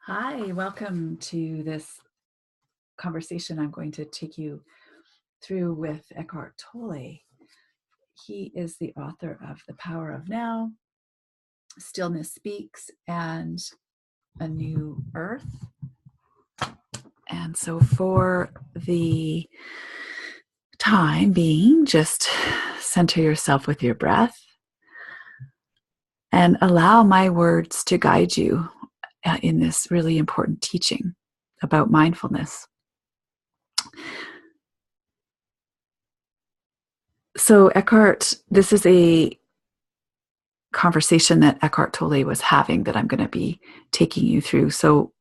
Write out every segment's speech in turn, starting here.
Hi, welcome to this conversation I'm going to take you through with Eckhart Tolle. He is the author of The Power of Now, Stillness Speaks, and A New Earth. And so for the time being, just center yourself with your breath and allow my words to guide you in this really important teaching about mindfulness. So Eckhart, this is a conversation that Eckhart Tolle was having that I'm going to be taking you through. So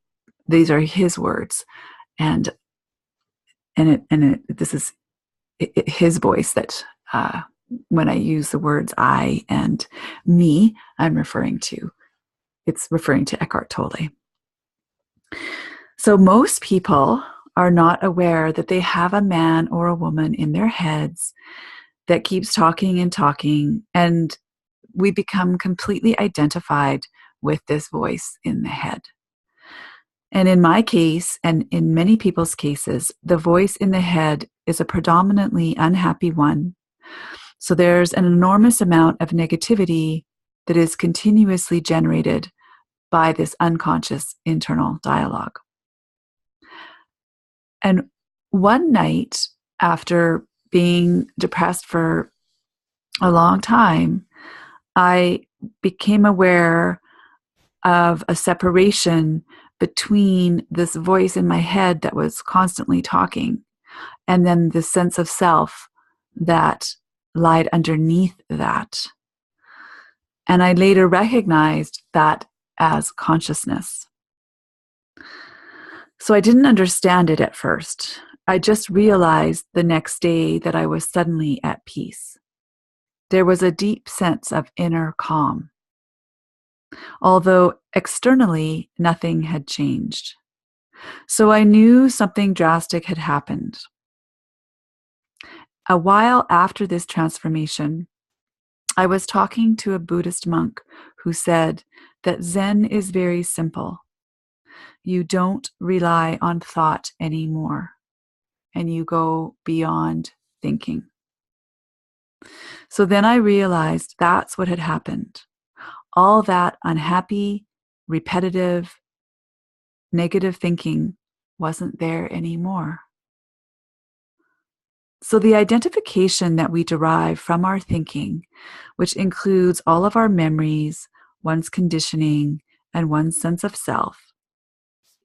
these are his words, and this is his voice that when I use the words I and me, I'm referring to. It's referring to Eckhart Tolle. So most people are not aware that they have a man or a woman in their heads that keeps talking and talking, and we become completely identified with this voice in the head. And in my case, and in many people's cases, the voice in the head is a predominantly unhappy one. So there's an enormous amount of negativity that is continuously generated by this unconscious internal dialogue. And one night, after being depressed for a long time, I became aware of a separation between this voice in my head that was constantly talking and then the sense of self that lied underneath that. And I later recognized that as consciousness. So I didn't understand it at first. I just realized the next day that I was suddenly at peace. There was a deep sense of inner calm, although externally nothing had changed. So I knew something drastic had happened. A while after this transformation, I was talking to a Buddhist monk who said that Zen is very simple. You don't rely on thought anymore, and you go beyond thinking. So then I realized that's what had happened. All that unhappy, repetitive, negative thinking wasn't there anymore. So the identification that we derive from our thinking, which includes all of our memories, one's conditioning, and one's sense of self,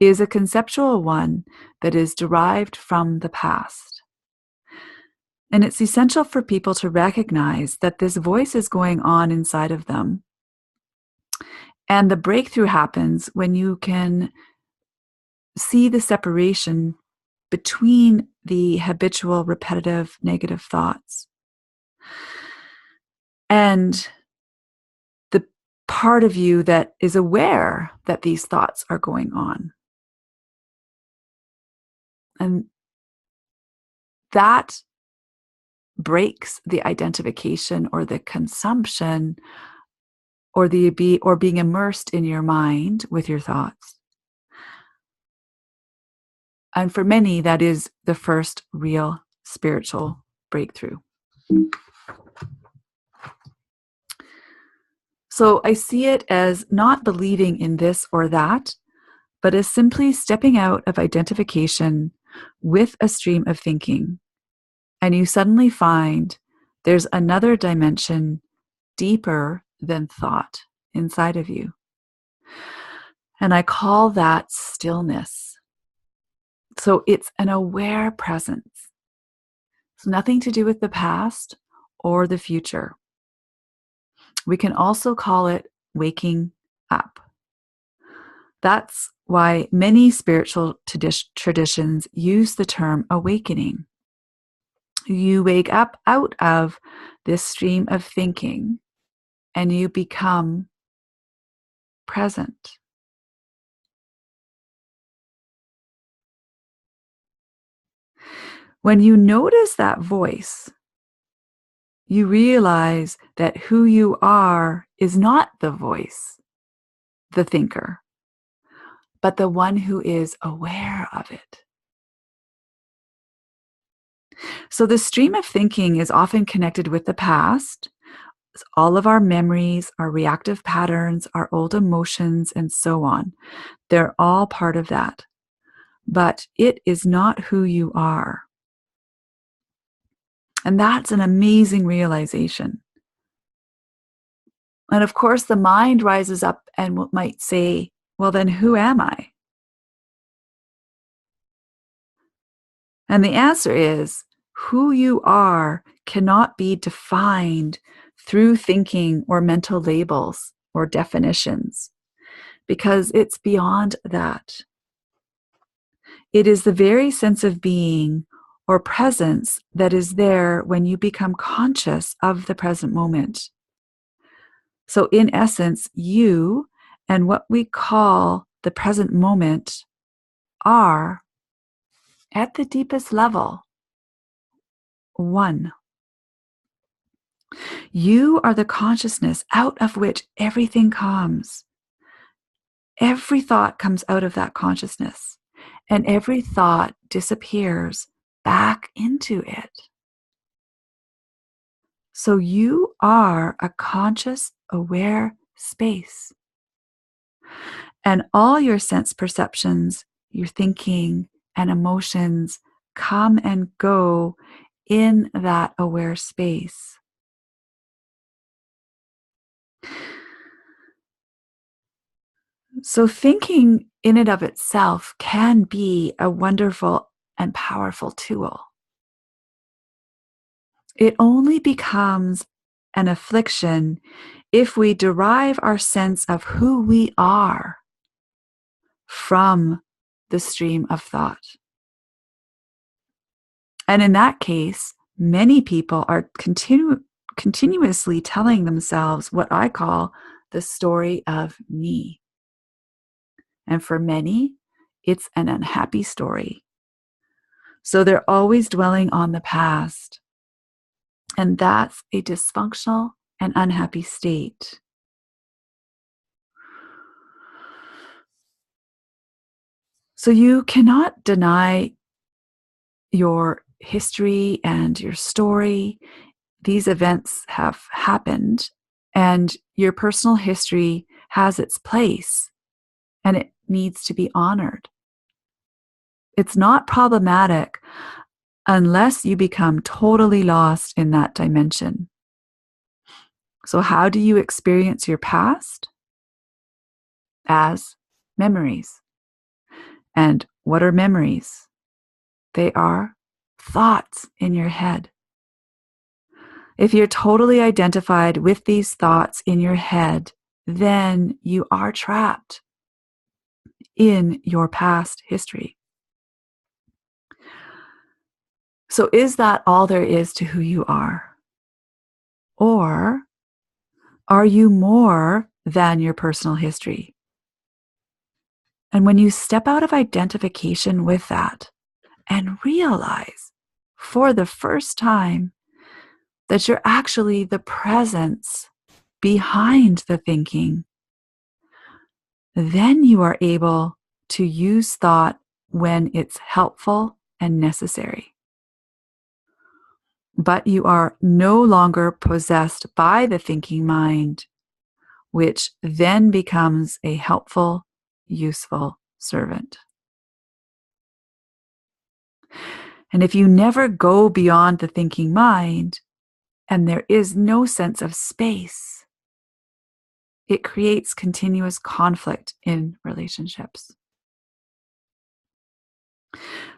is a conceptual one that is derived from the past. And it's essential for people to recognize that this voice is going on inside of them. And the breakthrough happens when you can see the separation between the habitual, repetitive, negative thoughts and the part of you that is aware that these thoughts are going on. And that breaks the identification or the consumption or being immersed in your mind with your thoughts. And for many, that is the first real spiritual breakthrough. So I see it as not believing in this or that, but as simply stepping out of identification with a stream of thinking. And you suddenly find there's another dimension deeper than thought inside of you. And I call that stillness. So it's an aware presence. It's nothing to do with the past or the future. We can also call it waking up. That's why many spiritual traditions use the term awakening. You wake up out of this stream of thinking and you become present. When you notice that voice, you realize that who you are is not the voice, the thinker, but the one who is aware of it. So the stream of thinking is often connected with the past. All of our memories, our reactive patterns, our old emotions, and so on. They're all part of that. But it is not who you are. And that's an amazing realization. And of course, the mind rises up and might say, well, then who am I? And the answer is, who you are cannot be defined through thinking or mental labels or definitions, because it's beyond that. It is the very sense of being or presence that is there when you become conscious of the present moment. So, in essence, you and what we call the present moment are, at the deepest level, one. You are the consciousness out of which everything comes. Every thought comes out of that consciousness, and every thought disappears back into it. So you are a conscious, aware space. And all your sense perceptions, your thinking, and emotions come and go in that aware space. So thinking in and of itself can be a wonderful and powerful tool. It only becomes an affliction if we derive our sense of who we are from the stream of thought. And in that case, many people are continuously telling themselves what I call the story of me. And for many, it's an unhappy story. So they're always dwelling on the past. And that's a dysfunctional and unhappy state. So you cannot deny your history and your story. These events have happened, and your personal history has its place, and it needs to be honored. It's not problematic unless you become totally lost in that dimension. So how do you experience your past? As memories. And what are memories? They are thoughts in your head. If you're totally identified with these thoughts in your head, then you are trapped in your past history. So is that all there is to who you are? Or are you more than your personal history? And when you step out of identification with that and realize for the first time that you're actually the presence behind the thinking, then you are able to use thought when it's helpful and necessary. But you are no longer possessed by the thinking mind, which then becomes a helpful, useful servant. And if you never go beyond the thinking mind, and there is no sense of space, it creates continuous conflict in relationships.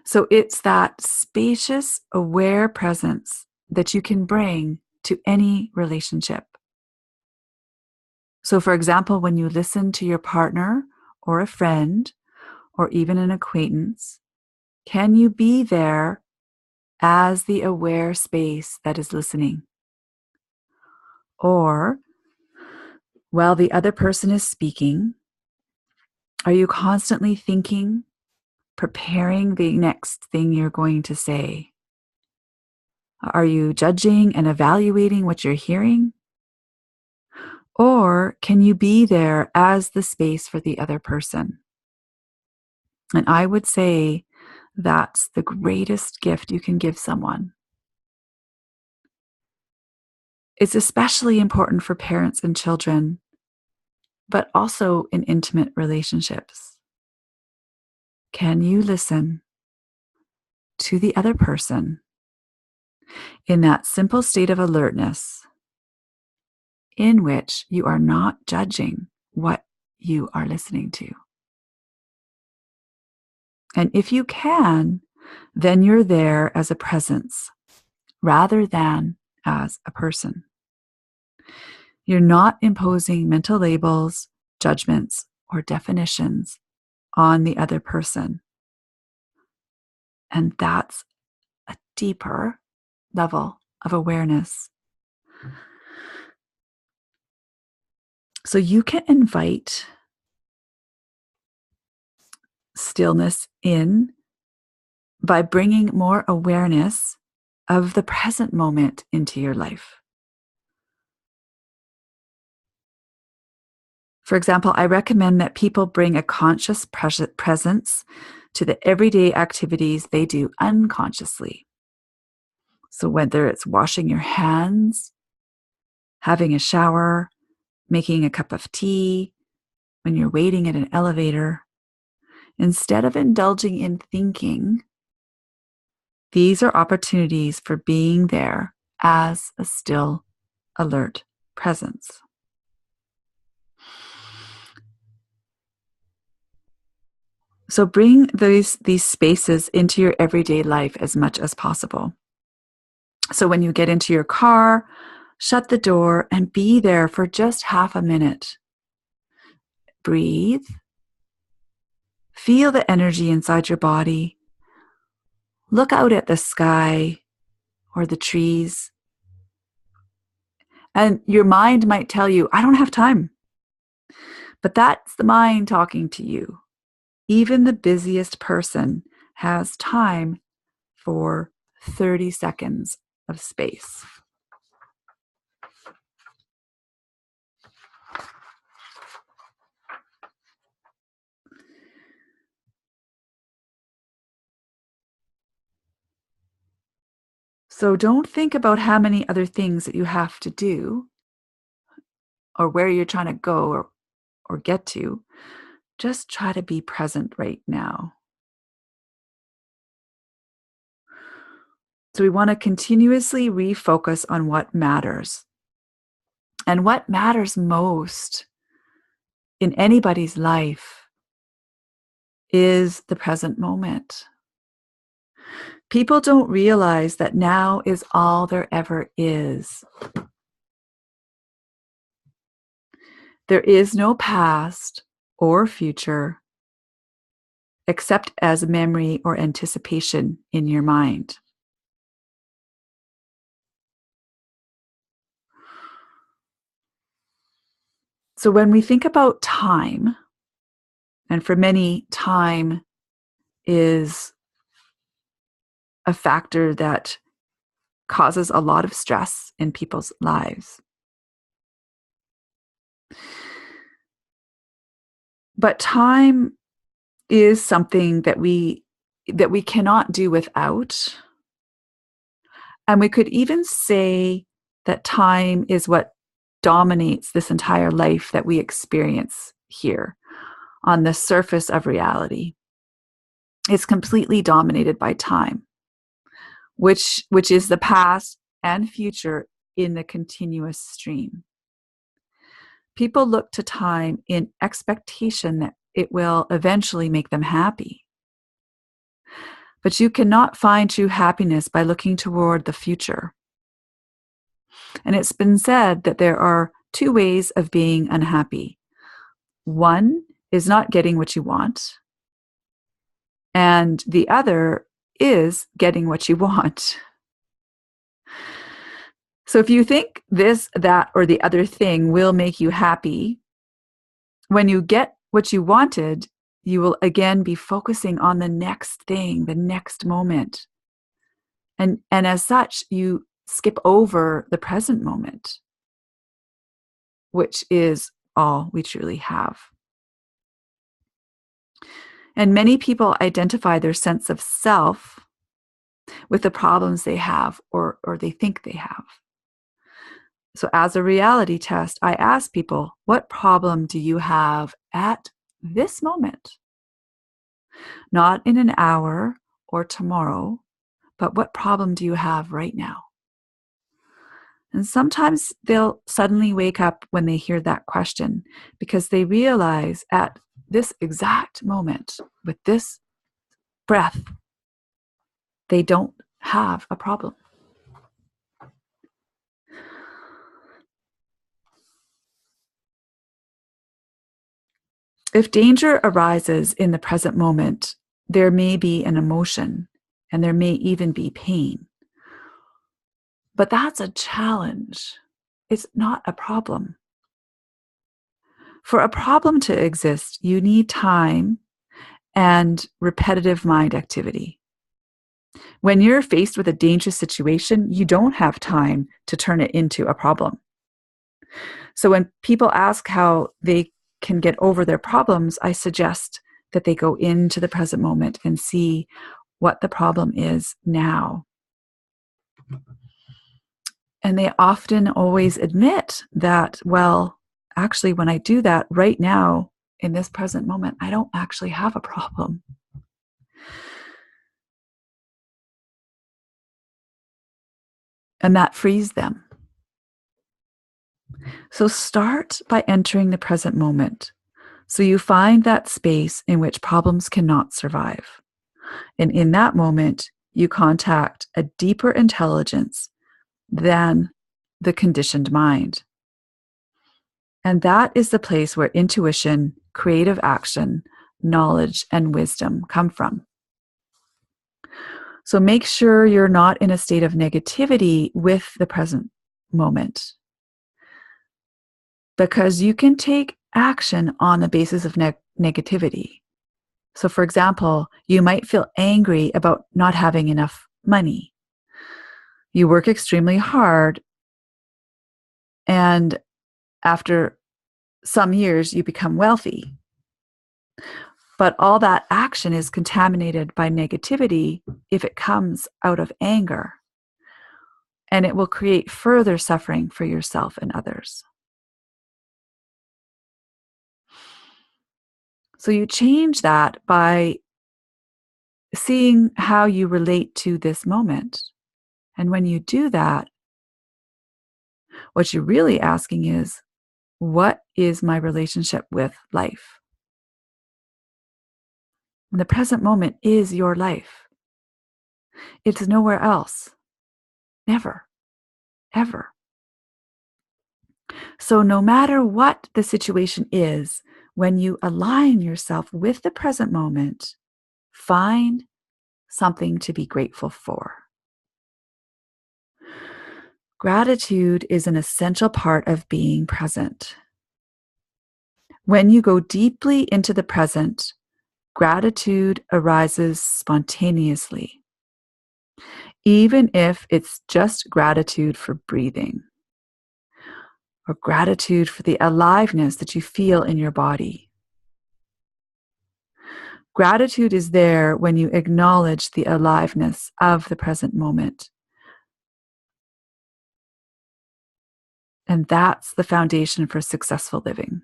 So it's that spacious, aware presence that you can bring to any relationship. So, for example, when you listen to your partner or a friend or even an acquaintance, can you be there as the aware space that is listening? Or, while the other person is speaking, are you constantly thinking, preparing the next thing you're going to say? Are you judging and evaluating what you're hearing? Or can you be there as the space for the other person? And I would say that's the greatest gift you can give someone. It's especially important for parents and children, but also in intimate relationships. Can you listen to the other person in that simple state of alertness in which you are not judging what you are listening to? And if you can, then you're there as a presence rather than as a person. You're not imposing mental labels, judgments, or definitions on the other person. And that's a deeper level of awareness. So you can invite stillness in by bringing more awareness of the present moment into your life. For example, I recommend that people bring a conscious presence to the everyday activities they do unconsciously. So whether it's washing your hands, having a shower, making a cup of tea, when you're waiting at an elevator, instead of indulging in thinking, these are opportunities for being there as a still, alert presence. So bring these spaces into your everyday life as much as possible. So when you get into your car, shut the door and be there for just half a minute. Breathe. Feel the energy inside your body. Look out at the sky or the trees. And your mind might tell you, I don't have time. But that's the mind talking to you. Even the busiest person has time for 30 seconds of space. So don't think about how many other things that you have to do or where you're trying to go or get to. Just try to be present right now. So we want to continuously refocus on what matters. And what matters most in anybody's life is the present moment. People don't realize that now is all there ever is. There is no past or future except as memory or anticipation in your mind. So when we think about time, and for many, time is a factor that causes a lot of stress in people's lives. But time is something that we cannot do without. And we could even say that time is what dominates this entire life that we experience here on the surface of reality. It's completely dominated by time, which is the past and future in the continuous stream. People look to time in expectation that it will eventually make them happy. But you cannot find true happiness by looking toward the future. And it's been said that there are two ways of being unhappy. One is not getting what you want, and the other is getting what you want. So if you think this, that, or the other thing will make you happy, when you get what you wanted, you will again be focusing on the next thing, the next moment. And as such, you skip over the present moment, which is all we truly have. And many people identify their sense of self with the problems they have or they think they have. So, as a reality test, I ask people, what problem do you have at this moment? Not in an hour or tomorrow, but what problem do you have right now? And sometimes they'll suddenly wake up when they hear that question because they realize at this exact moment, with this breath, they don't have a problem. If danger arises in the present moment, there may be an emotion and there may even be pain. But that's a challenge. It's not a problem. For a problem to exist, you need time and repetitive mind activity. When you're faced with a dangerous situation, you don't have time to turn it into a problem. So when people ask how they can get over their problems, I suggest that they go into the present moment and see what the problem is now. And they often always admit that, well, actually, when I do that right now in this present moment, I don't actually have a problem. And that frees them. So start by entering the present moment. So you find that space in which problems cannot survive. And in that moment, you contact a deeper intelligence than the conditioned mind. And that is the place where intuition, creative action, knowledge, and wisdom come from. So make sure you're not in a state of negativity with the present moment, because you can take action on the basis of negativity. So, for example, you might feel angry about not having enough money. You work extremely hard, and after some years, you become wealthy. But all that action is contaminated by negativity if it comes out of anger, and it will create further suffering for yourself and others. So you change that by seeing how you relate to this moment. And when you do that, what you're really asking is, what is my relationship with life? And the present moment is your life. It's nowhere else. Never, ever. So no matter what the situation is, when you align yourself with the present moment, find something to be grateful for. Gratitude is an essential part of being present. When you go deeply into the present, gratitude arises spontaneously, even if it's just gratitude for breathing, or gratitude for the aliveness that you feel in your body. Gratitude is there when you acknowledge the aliveness of the present moment. And that's the foundation for successful living.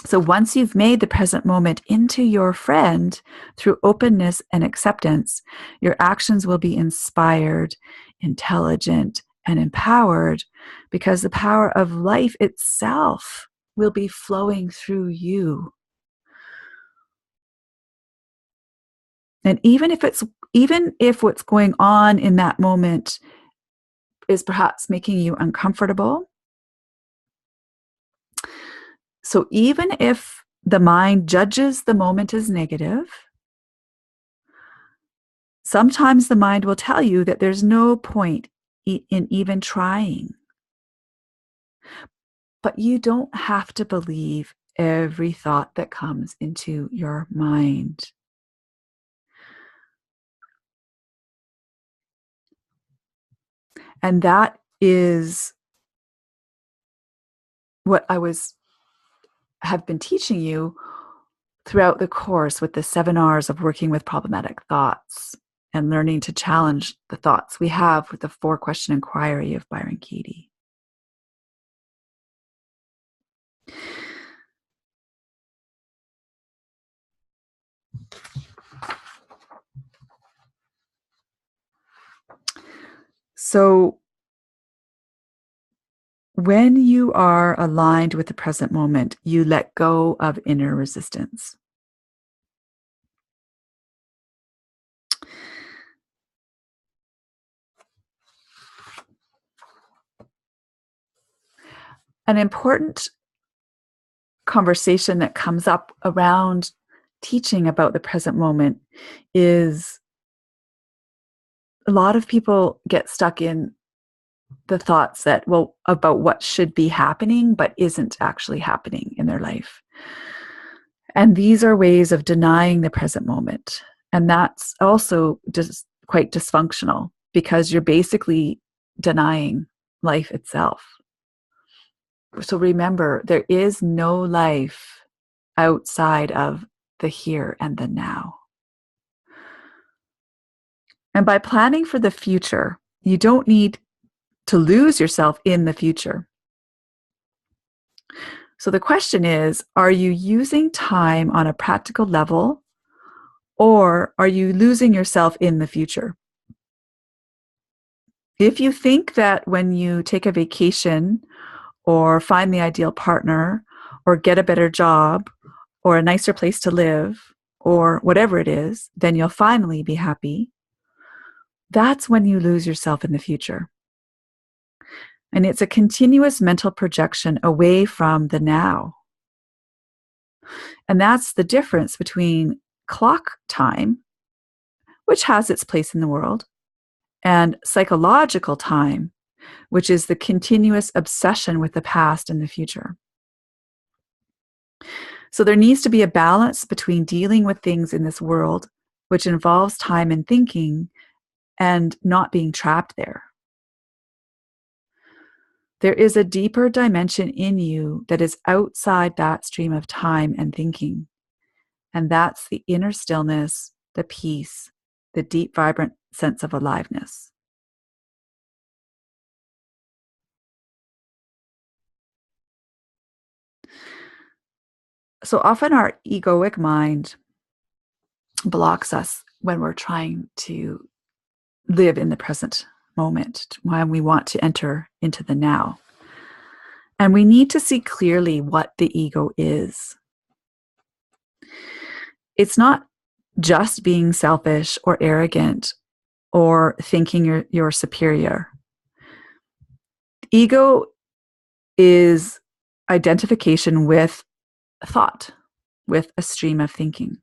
So once you've made the present moment into your friend through openness and acceptance, your actions will be inspired, intelligent, and empowered, because the power of life itself will be flowing through you. And even if what's going on in that moment is perhaps making you uncomfortable, so even if the mind judges the moment as negative, sometimes the mind will tell you that there's no point in even trying. But you don't have to believe every thought that comes into your mind. And that is what have been teaching you throughout the course with the 7 R's of working with problematic thoughts and learning to challenge the thoughts we have with the 4-question inquiry of Byron Katie. So when you are aligned with the present moment, you let go of inner resistance. An important conversation that comes up around teaching about the present moment is a lot of people get stuck in the thoughts that, well, about what should be happening, but isn't actually happening in their life. And these are ways of denying the present moment. And that's also just quite dysfunctional because you're basically denying life itself. So remember, there is no life outside of the here and the now. And by planning for the future, you don't need to lose yourself in the future. So the question is, are you using time on a practical level, or are you losing yourself in the future? If you think that when you take a vacation or find the ideal partner or get a better job or a nicer place to live or whatever it is, then you'll finally be happy, that's when you lose yourself in the future. And it's a continuous mental projection away from the now. And that's the difference between clock time, which has its place in the world, and psychological time, which is the continuous obsession with the past and the future. So there needs to be a balance between dealing with things in this world, which involves time and thinking, and not being trapped there. There is a deeper dimension in you that is outside that stream of time and thinking. And that's the inner stillness, the peace, the deep, vibrant sense of aliveness. So often our egoic mind blocks us when we're trying to live in the present moment, when we want to enter into the now. And we need to see clearly what the ego is. It's not just being selfish or arrogant or thinking you're superior. Ego is identification with thought, with a stream of thinking.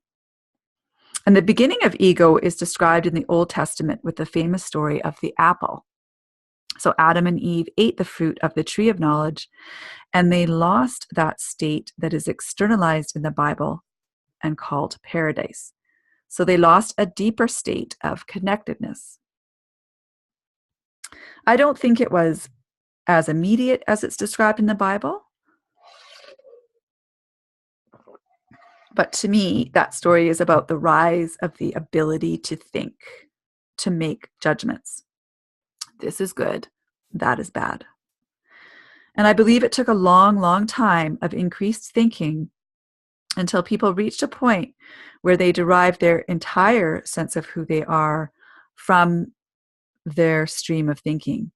And the beginning of ego is described in the Old Testament with the famous story of the apple. So Adam and Eve ate the fruit of the tree of knowledge, and they lost that state that is externalized in the Bible and called paradise. So they lost a deeper state of connectedness. I don't think it was as immediate as it's described in the Bible. But to me, that story is about the rise of the ability to think, to make judgments. This is good, that is bad. And I believe it took a long, long time of increased thinking until people reached a point where they derived their entire sense of who they are from their stream of thinking.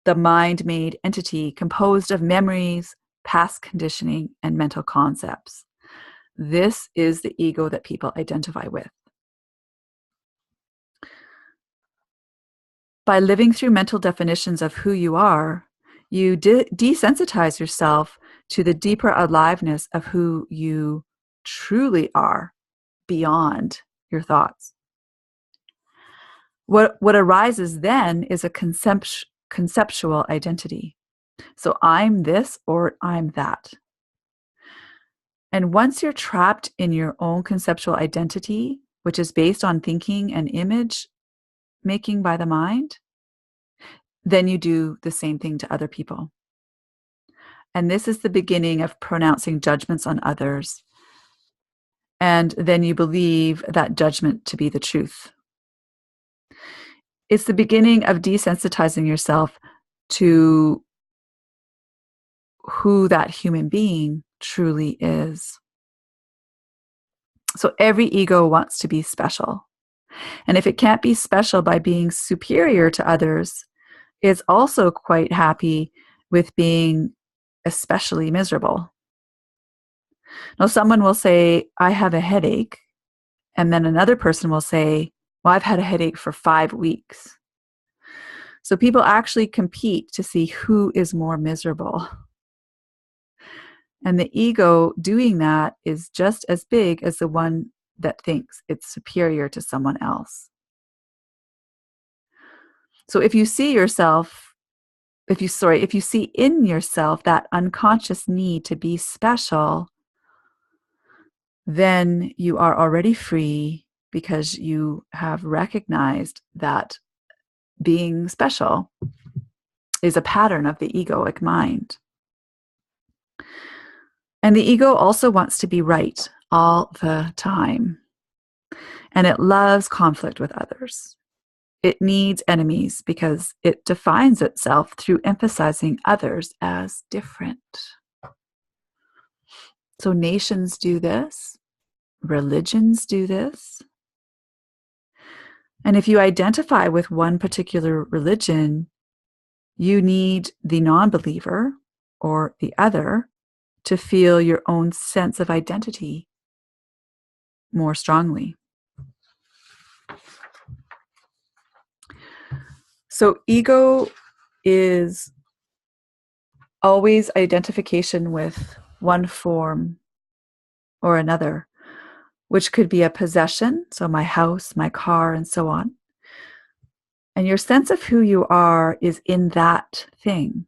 The mind-made entity composed of memories, past conditioning, and mental concepts. This is the ego that people identify with. By living through mental definitions of who you are, you desensitize yourself to the deeper aliveness of who you truly are beyond your thoughts. What arises then is a conceptual identity. So I'm this or I'm that. And once you're trapped in your own conceptual identity, which is based on thinking and image making by the mind, then you do the same thing to other people. And this is the beginning of pronouncing judgments on others And then you believe that judgment to be the truth. It's the beginning of desensitizing yourself to who that human being truly is. So every ego wants to be special. And if it can't be special by being superior to others, it's also quite happy with being especially miserable. Now, someone will say, I have a headache. And then another person will say, well, I've had a headache for 5 weeks. So people actually compete to see who is more miserable. And the ego doing that is just as big as the one that thinks it's superior to someone else. So if you see yourself, if you see in yourself that unconscious need to be special, then you are already free because you have recognized that being special is a pattern of the egoic mind. And the ego also wants to be right all the time. And it loves conflict with others. It needs enemies because it defines itself through emphasizing others as different. So nations do this. Religions do this. And if you identify with one particular religion, you need the non-believer or the other to feel your own sense of identity more strongly. So ego is always identification with one form or another, which could be a possession, so my house, my car, and so on. And your sense of who you are is in that thing.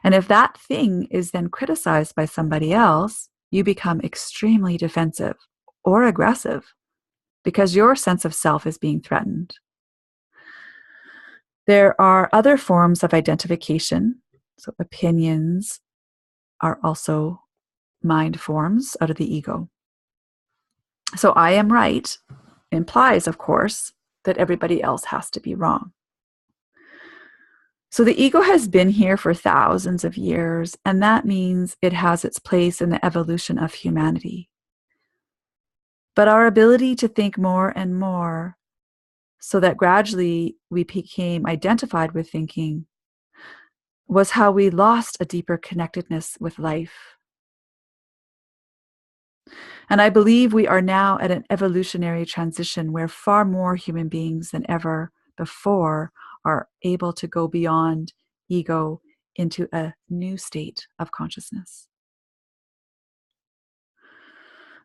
And if that thing is then criticized by somebody else, you become extremely defensive or aggressive because your sense of self is being threatened. There are other forms of identification. So opinions are also mind forms out of the ego. So I am right implies, of course, that everybody else has to be wrong. So the ego has been here for thousands of years, and that means it has its place in the evolution of humanity. But our ability to think more and more, so that gradually we became identified with thinking, was how we lost a deeper connectedness with life. And I believe we are now at an evolutionary transition where far more human beings than ever before are able to go beyond ego into a new state of consciousness.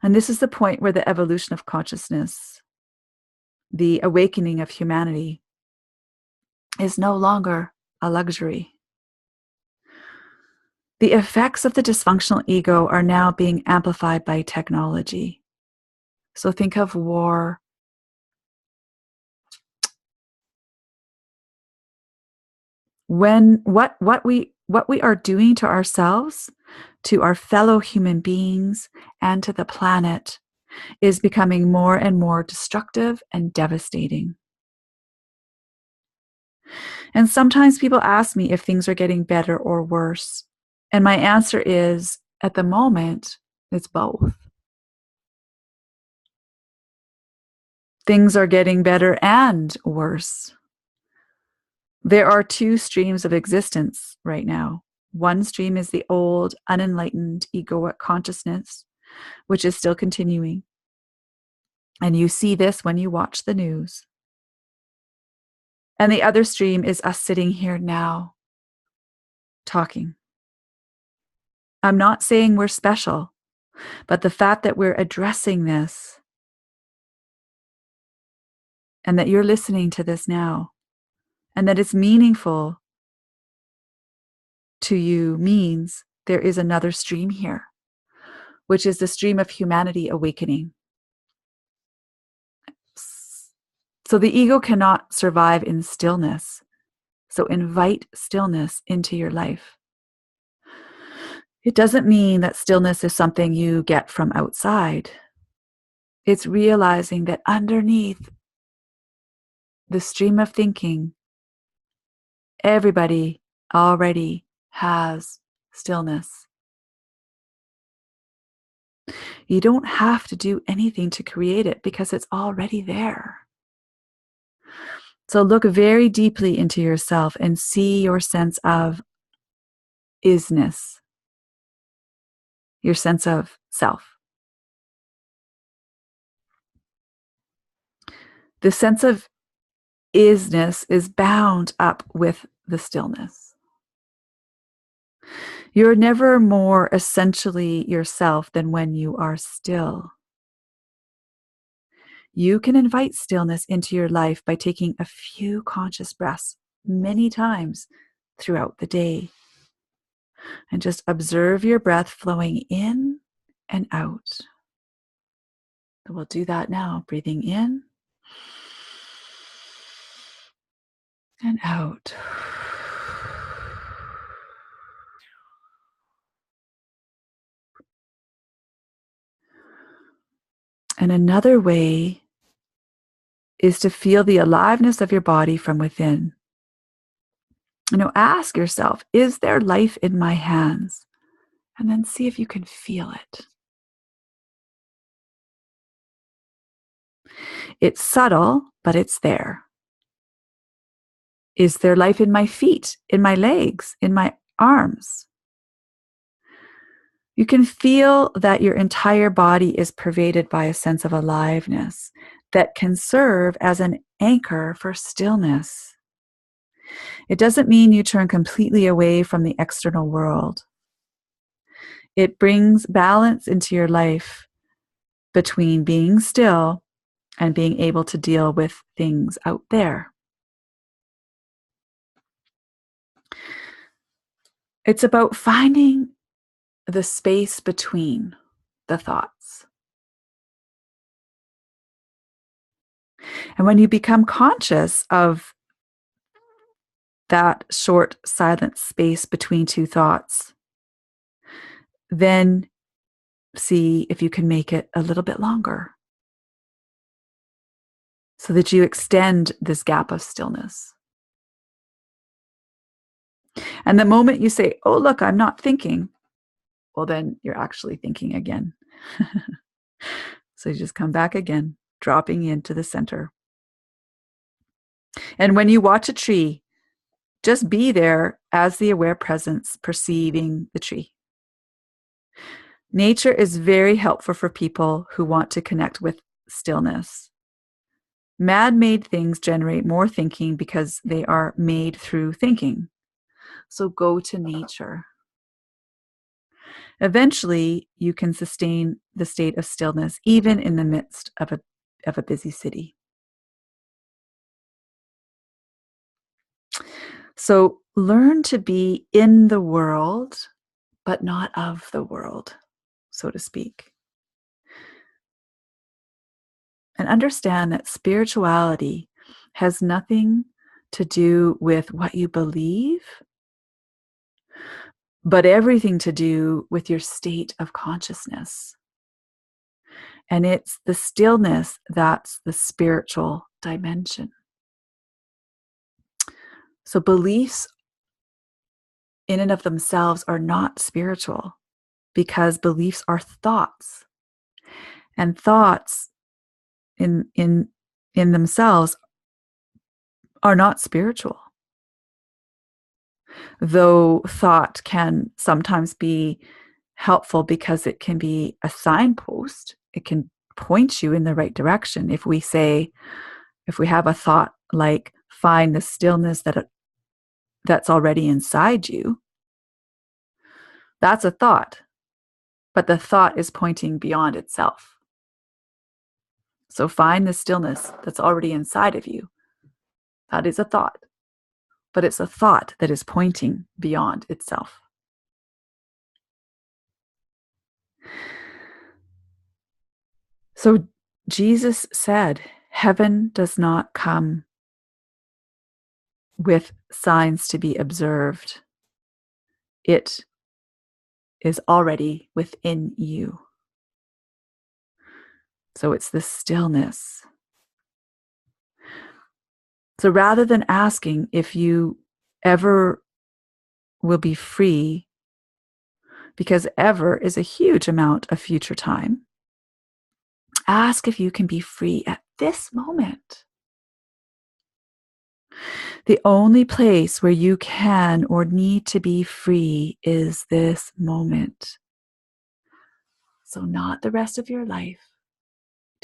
And this is the point where the evolution of consciousness, the awakening of humanity, is no longer a luxury. The effects of the dysfunctional ego are now being amplified by technology. So think of war. When what we are doing to ourselves, to our fellow human beings, and to the planet is becoming more and more destructive and devastating. And sometimes people ask me if things are getting better or worse. And my answer is, at the moment, it's both. Things are getting better and worse. There are two streams of existence right now. One stream is the old, unenlightened egoic consciousness, which is still continuing. And you see this when you watch the news. And the other stream is us sitting here now, talking. I'm not saying we're special, but the fact that we're addressing this and that you're listening to this now and that it's meaningful to you means there is another stream here, which is the stream of humanity awakening. So the ego cannot survive in stillness. So invite stillness into your life. It doesn't mean that stillness is something you get from outside. It's realizing that underneath the stream of thinking, everybody already has stillness. You don't have to do anything to create it because it's already there. So look very deeply into yourself and see your sense of isness, your sense of self. The sense of isness is bound up with the stillness. You're never more essentially yourself than when you are still. You can invite stillness into your life by taking a few conscious breaths many times throughout the day. And just observe your breath flowing in and out. So we'll do that now, breathing in and out. And another way is to feel the aliveness of your body from within. Ask yourself, is there life in my hands? And then see if you can feel it. It's subtle, but it's there. Is there life in my feet, in my legs, in my arms? You can feel that your entire body is pervaded by a sense of aliveness that can serve as an anchor for stillness. It doesn't mean you turn completely away from the external world. It brings balance into your life between being still and being able to deal with things out there. It's about finding the space between the thoughts. And when you become conscious of that short, silent space between two thoughts, then see if you can make it a little bit longer so that you extend this gap of stillness. And the moment you say, oh, look, I'm not thinking, well, then you're actually thinking again. So you just come back again, dropping into the center. And when you watch a tree, just be there as the aware presence perceiving the tree. Nature is very helpful for people who want to connect with stillness. Man-made things generate more thinking because they are made through thinking. So go to nature. Eventually, you can sustain the state of stillness even in the midst of a busy city. So learn to be in the world, but not of the world, so to speak. And understand that spirituality has nothing to do with what you believe, but everything to do with your state of consciousness. And it's the stillness that's the spiritual dimension. So beliefs in and of themselves are not spiritual because beliefs are thoughts. And thoughts in themselves are not spiritual. Though thought can sometimes be helpful because it can be a signpost. It can point you in the right direction. If we have a thought like, find the stillness that's already inside you, that's a thought. But the thought is pointing beyond itself. So find the stillness that's already inside of you. That is a thought. But it's a thought that is pointing beyond itself. So Jesus said, heaven does not come with signs to be observed. It is already within you. So it's this stillness. So rather than asking if you ever will be free, because ever is a huge amount of future time, ask if you can be free at this moment. The only place where you can or need to be free is this moment. So, not the rest of your life.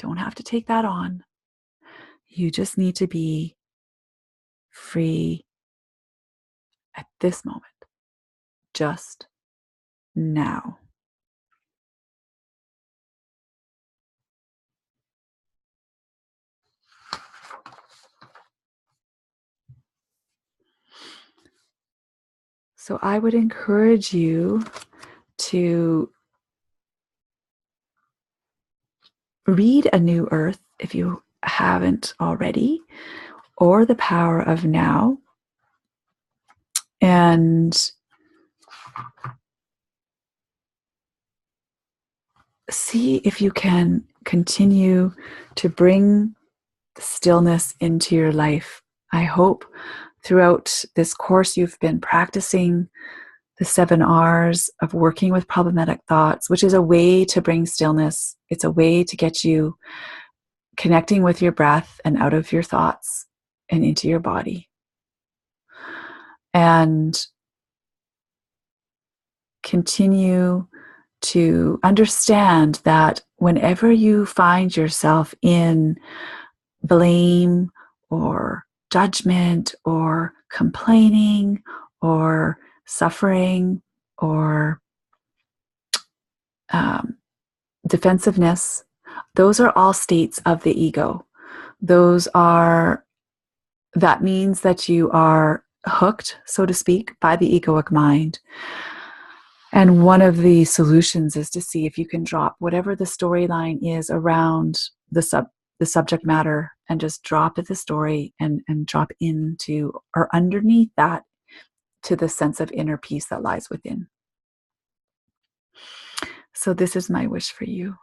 Don't have to take that on. You just need to be free at this moment, just now. So, I would encourage you to read A New Earth if you haven't already, or The Power of Now. And see if you can continue to bring stillness into your life. I hope throughout this course you've been practicing the 7 R's of working with problematic thoughts, which is a way to bring stillness. It's a way to get you connecting with your breath and out of your thoughts and into your body. And continue to understand that whenever you find yourself in blame or judgment or complaining or suffering or defensiveness, those are all states of the ego. That means that you are hooked, so to speak, by the egoic mind. And one of the solutions is to see if you can drop whatever the storyline is around the subject matter, and just drop at the story and drop into or underneath that to the sense of inner peace that lies within. So this is my wish for you.